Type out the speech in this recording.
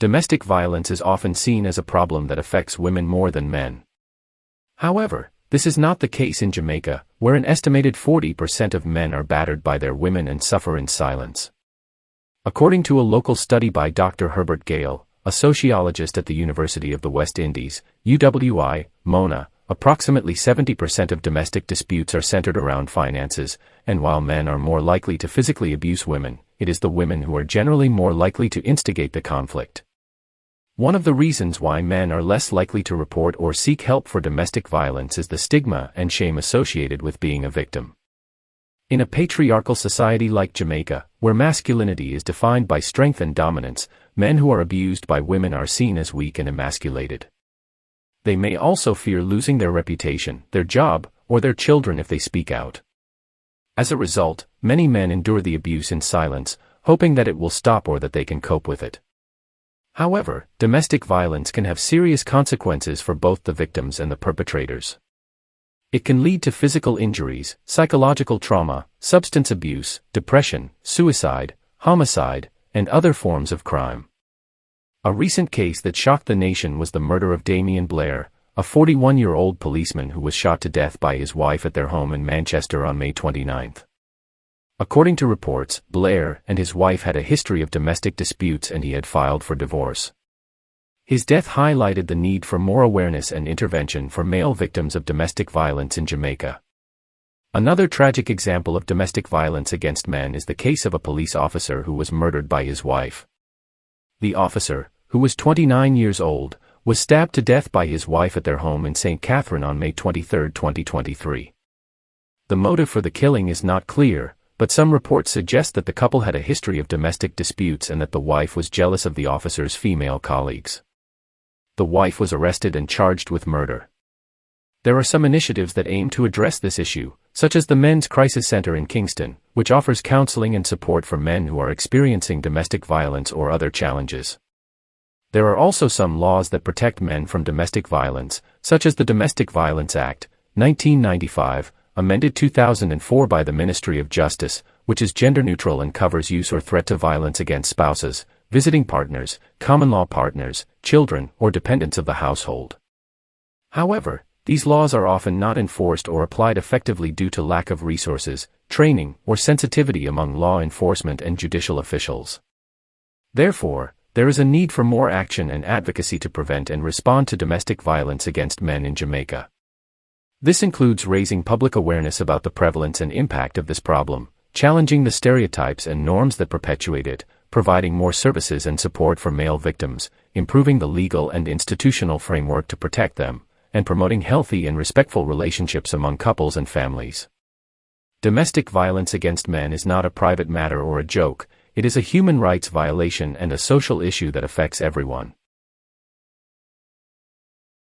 domestic violence is often seen as a problem that affects women more than men. However, this is not the case in Jamaica, where an estimated 40% of men are battered by their women and suffer in silence. According to a local study by Dr. Herbert Gale, a sociologist at the University of the West Indies, UWI, Mona, approximately 70% of domestic disputes are centered around finances, and while men are more likely to physically abuse women, it is the women who are generally more likely to instigate the conflict. One of the reasons why men are less likely to report or seek help for domestic violence is the stigma and shame associated with being a victim. In a patriarchal society like Jamaica, where masculinity is defined by strength and dominance, men who are abused by women are seen as weak and emasculated. They may also fear losing their reputation, their job, or their children if they speak out. As a result, many men endure the abuse in silence, hoping that it will stop or that they can cope with it. However, domestic violence can have serious consequences for both the victims and the perpetrators. It can lead to physical injuries, psychological trauma, substance abuse, depression, suicide, homicide, and other forms of crime. A recent case that shocked the nation was the murder of Damian Blair, a 41-year-old policeman who was shot to death by his wife at their home in Manchester on May 29. According to reports, Blair and his wife had a history of domestic disputes and he had filed for divorce. His death highlighted the need for more awareness and intervention for male victims of domestic violence in Jamaica. Another tragic example of domestic violence against men is the case of a police officer who was murdered by his wife. The officer, who was 29 years old, was stabbed to death by his wife at their home in St. Catherine on May 23, 2023. The motive for the killing is not clear, but some reports suggest that the couple had a history of domestic disputes and that the wife was jealous of the officer's female colleagues. The wife was arrested and charged with murder. There are some initiatives that aim to address this issue, such as the Men's Crisis Center in Kingston, which offers counseling and support for men who are experiencing domestic violence or other challenges. There are also some laws that protect men from domestic violence, such as the Domestic Violence Act, 1995, amended 2004 by the Ministry of Justice, which is gender-neutral and covers use or threat to violence against spouses, visiting partners, common-law partners, children, or dependents of the household. However, these laws are often not enforced or applied effectively due to lack of resources, training, or sensitivity among law enforcement and judicial officials. Therefore, there is a need for more action and advocacy to prevent and respond to domestic violence against men in Jamaica. This includes raising public awareness about the prevalence and impact of this problem, challenging the stereotypes and norms that perpetuate it, providing more services and support for male victims, improving the legal and institutional framework to protect them, and promoting healthy and respectful relationships among couples and families. Domestic violence against men is not a private matter or a joke, it is a human rights violation and a social issue that affects everyone.